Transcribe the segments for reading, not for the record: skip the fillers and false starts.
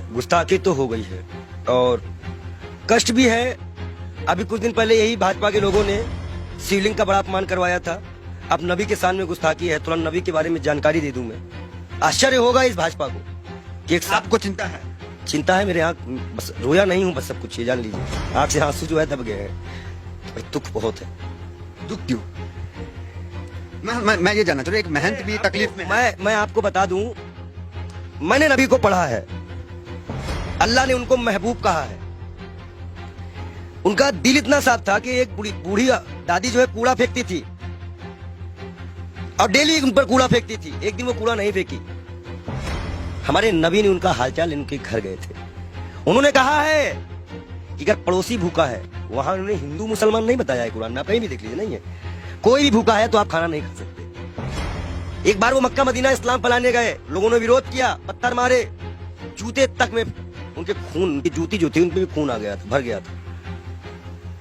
गुस्ताखी तो हो गई है और कष्ट भी है। अभी कुछ दिन पहले यही भाजपा के लोगों ने शिवलिंग का बड़ा अपमान करवाया था। अब नबी के सामने गुस्ताखी है, तुरंत नबी के बारे में जानकारी दे दूं मैं। आश्चर्य होगा इस भाजपा को कि एक आपको चिंता है? चिंता है, मेरे आंख बस रोया नहीं हूँ, बस सब कुछ ये जान लीजिए। आंख से आंसू जो है दब गए हैं और दुख बहुत है। दुख क्यों? मैं ये जानना चाह रहा हूं, एक महंत भी तकलीफ में है। मैं आपको बता दूं, मैंने नबी को पढ़ा है, अल्लाह ने उनको महबूब कहा है। उनका दिल इतना साफ था कि एक बूढ़ी दादी जो है कूड़ा फेंकती थी और डेली उन पर कूड़ा फेंकती थी। एक दिन वो कूड़ा नहीं फेंकी। हमारे नबी ने उनका हालचाल इनके घर गए थे। उन्होंने कहा है कि अगर पड़ोसी भूखा है, वहां उन्होंने हिंदू मुसलमान नहीं बताया है, कुरान में आप कहीं भी देख लीजिए, नहीं है। कोई भी भूखा है तो आप खाना नहीं खा सकते। एक बार वो मक्का मदीना इस्लाम फैलाने गए, लोगों ने विरोध किया, पत्थर मारे, जूते तक में उनके खून, उनकी जूती जो थी उनपे भी खून आ गया था, भर गया था।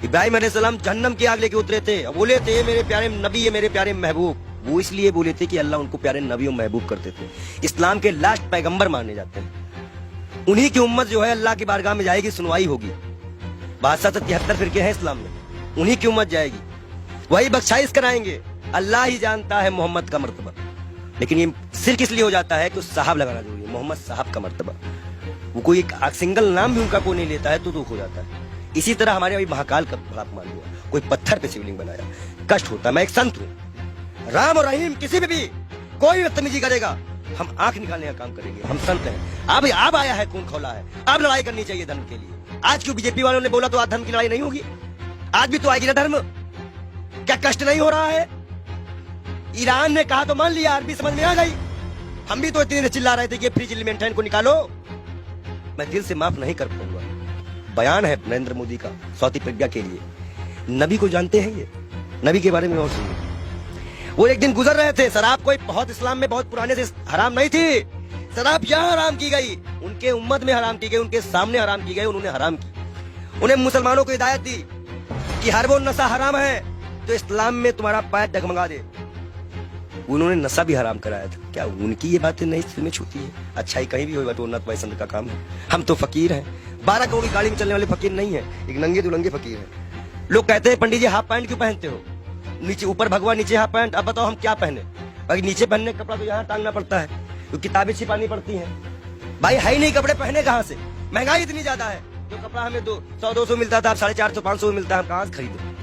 इब्राहिम अलैहिस्सलाम जहन्नम की आग लेके उतरे थे, बोले थे मेरे प्यारे नबी, ये मेरे प्यारे महबूब। वो इसलिए बोले थे कि अल्लाह उनको प्यारे नबी और महबूब करते थे। इस्लाम के लास्ट पैगंबर माने जाते हैं। उन्हीं की उम्मत जो है अल्लाह की बारगाह में जाएगी, सुनवाई होगी। 72 फिरके हैं इस्लाम में, उन्हीं की उम्मत जाएगी, वही बख्शाइश कराएंगे। अल्लाह ही जानता है मोहम्मद का मर्तबा। लेकिन ये सिर्फ इसलिए हो जाता है कि साहब लगाना जरूरी है, मोहम्मद साहब का मर्तबा। वो कोई एक सिंगल नाम भी उनका कोई नहीं लेता है तो दुख हो जाता है। इसी तरह हमारे अभी महाकाल का बड़ा अपमान हुआ, कोई पत्थर पे शिवलिंग बनाया, कष्ट होता है। मैं एक संत हूँ, राम और रहीम किसी भी कोई बदतमीजी करेगा हम आंख निकालने का काम करेंगे। हम संत हैं। अब आया है, खून खौला है, अब लड़ाई करनी चाहिए धर्म के लिए। आज क्यों बीजेपी वालों ने बोला तो आज धर्म की लड़ाई नहीं होगी? आज भी तो आएगी ना धर्म। क्या कष्ट नहीं हो रहा है? ईरान ने कहा तो मान लिया, अरबी समझ में आ गई। हम भी तो इतनी देर चिल्ला रहे थे कि फ्री चिल्ली मेंटेन को निकालो। मैं दिल से माफ नहीं कर पाऊंगा। बयान है नरेंद्र मोदी का सौती प्रज्ञा के लिए। नबी को जानते हैं ये, नबी के बारे में और सुनिए। वो एक दिन गुजर रहे थे, शराब कोई बहुत इस्लाम में बहुत पुराने से हराम नहीं थी। शराब यहाँ हराम की गई, उनके उम्मत में हराम की गई, उनके सामने हराम की गई, उन्होंने हराम की। उन्हें मुसलमानों को हिदायत दी कि हर वो नशा हराम है तो इस्लाम में तुम्हारा पैर डगमगा दे। उन्होंने नशा भी हराम कराया था। क्या उनकी ये बातें नहीं दिल में छूती है? अच्छाई कहीं भी हो तो उन्नत पसंद का काम है। हम तो फकीर हैं, 12 करोड़ की गाड़ी में चलने वाले फकीर नहीं है, एक नंगे दुलंगे फकीर हैं। लोग कहते हैं पंडित जी हाफ पैंट क्यों पहनते हो? नीचे ऊपर भगवा, नीचे हाफ पैंट। अब बताओ हम क्या पहने? अगर नीचे पहनने का कपड़ा तो यहाँ टांगना पड़ता है, तो किताबें छिपानी पड़ती हैं। भाई है ही नहीं कपड़े, पहने कहाँ से? महंगाई इतनी ज्यादा है, जो कपड़ा हमें 100-200 मिलता था, अब 450-500 मिलता है, हम कहाँ से खरीदे?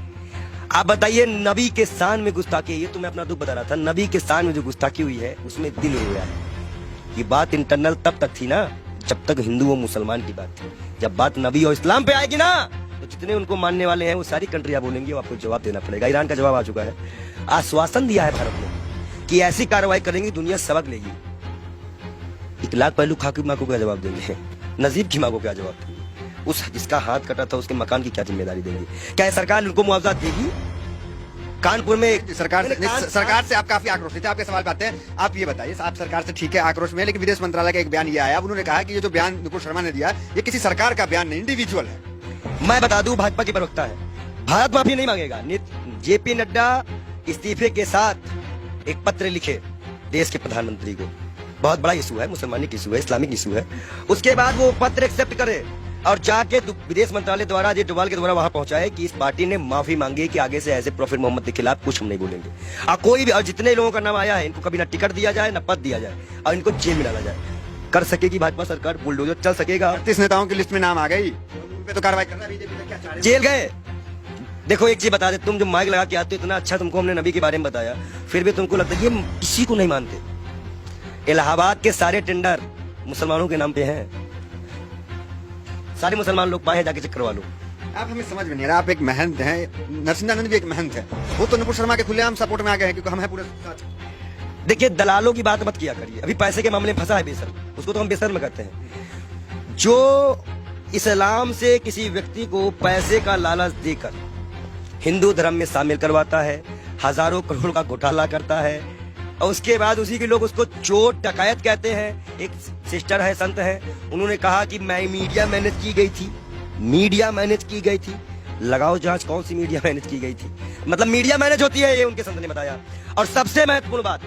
आप बताइए, नबी के शान में गुस्ताखी, ये तो मैं अपना दुख बता रहा था। नबी के शान में जो गुस्ताखी हुई है उसमें दिल रोया है। ये बात इंटरनल तब तक थी ना जब तक हिंदू और मुसलमान की बात थी। जब बात नबी और इस्लाम पे आएगी ना तो जितने उनको मानने वाले हैं वो सारी कंट्रियां बोलेंगी, वो आपको जवाब देना पड़ेगा। ईरान का जवाब आ चुका है, आश्वासन दिया है भारत ने कि ऐसी कार्रवाई करेंगी दुनिया सबक लेगी। इतलाक पहलू खा की माँ को क्या जवाब देंगे? नजीब की माँ को क्या जवाब देंगे? उस जिसका हाथ कटा था उसके मकान की क्या जिम्मेदारी देंगे? क्या सरकार उनको मुआवजा देगी? कानपुर में सरकार से आप काफी आक्रोशित थे, आपके सवाल पे आते हैं। आप ये बताइए, आप सरकार से ठीक है आक्रोश में, लेकिन विदेश मंत्रालय का एक बयान ये आया, उन्होंने कहा कि ये जो बयान नुपुर शर्मा ने दिया ये किसी सरकार का बयान नहीं, इंडिविजुअल है। मैं बता दूं, भाजपा की प्रवक्ता है, भारत माफी नहीं मांगेगा। जेपी नड्डा इस्तीफे के साथ एक पत्र लिखे देश के प्रधानमंत्री को। बहुत बड़ा इशू है, मुसलमानिक इशू है, इस्लामिक इशू है। उसके बाद वो पत्र एक्सेप्ट करे और जाके विदेश मंत्रालय द्वारा अजय डोभाल के द्वारा वहां पहुंचाए कि इस पार्टी ने माफी मांगी कि आगे से ऐसे प्रॉफिट मोहम्मद के खिलाफ कुछ हम नहीं बोलेंगे। और कोई भी, और जितने लोगों का नाम आया है इनको कभी ना टिकट दिया जाए, ना पद दिया जाए, और इनको जेल में डाला जाए। कर सकेगी भाजपा सरकार, बुलडोजर चल सकेगा। 38 नेताओं की लिस्ट में नाम आ गई, उन पे तो कार्रवाई करना बीजेपी का क्या चाह रहे हैं? जेल गए। देखो एक चीज बता दे, तुम जो माइक लगा के आते हो, इतना अच्छा तुमको हमने नबी के बारे में बताया, फिर भी तुमको लगता है ये किसी को नहीं मानते। इलाहाबाद के सारे टेंडर मुसलमानों के नाम पे हैं, सारे मुसलमान लोग पाए, जाके चेक करवा लो। आप हमें समझ में नहीं रहा, आप एक महंत हैं, नरसिंहानंद भी एक महंत है, वो तो नुपुर शर्मा के खुलेआम सपोर्ट में आ गए हैं क्योंकि हम हैं पूरे साथ। देखिए दलालों की बात मत किया करिए, अभी पैसे के मामले में फंसा है बेसर, उसको तो हम बेसर में कहते हैं। जो इस्लाम से किसी व्यक्ति को पैसे का लालच देकर हिंदू धर्म में शामिल करवाता है, हजारों करोड़ का घोटाला करता है, और उसके बाद उसी के लोग उसको चोर डकैत कहते हैं। एक सिस्टर है, संत है, उन्होंने कहा कि मैं मीडिया मैनेज की गई थी, मीडिया मैनेज की गई थी। लगाओ जांच, कौन सी मीडिया मैनेज की गई थी? मतलब मीडिया मैनेज होती है, ये उनके संत ने बताया। और सबसे महत्वपूर्ण बात,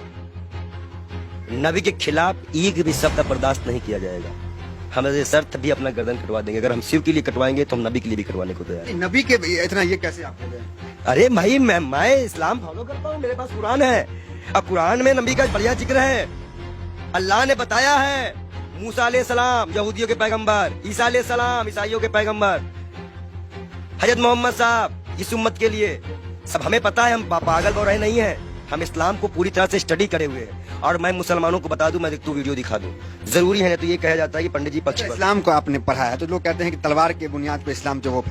नबी के खिलाफ एक भी शब्द बर्दाश्त नहीं किया जाएगा। हम ऐसे शर्त भी अपना गर्दन कटवा देंगे। अगर हम शिव के लिए कटवाएंगे तो हम नबी के लिए भी कटवाने को तैयार हैं। नबी के इतना ये कैसे आप हो गए? अरे भाई मैं इस्लाम फॉलो करता हूँ, मेरे पास कुरान है। अब कुरान में नबी का बढ़िया जिक्र है। अल्लाह ने बताया है, मूसा अलैहिस्सलाम यहूदियों के पैगंबर, ईसा अलैहिस्सलाम ईसाइयों के पैगंबर, हजरत मोहम्मद साहब इस उम्मत के लिए। सब हमें पता है, हम पागल बौराहे नहीं है। हम इस्लाम को पूरी तरह से स्टडी करे हुए हैं। और मैं मुसलमानों को बता दूं, मैं तू वीडियो दिखा दूं, जरूरी है ना? तो ये कहा जाता है कि पंडित जी पक्ष पर। इस्लाम को आपने पढ़ा है तो लोग कहते हैं कि तलवार के बुनियाद पर इस्लाम जो वो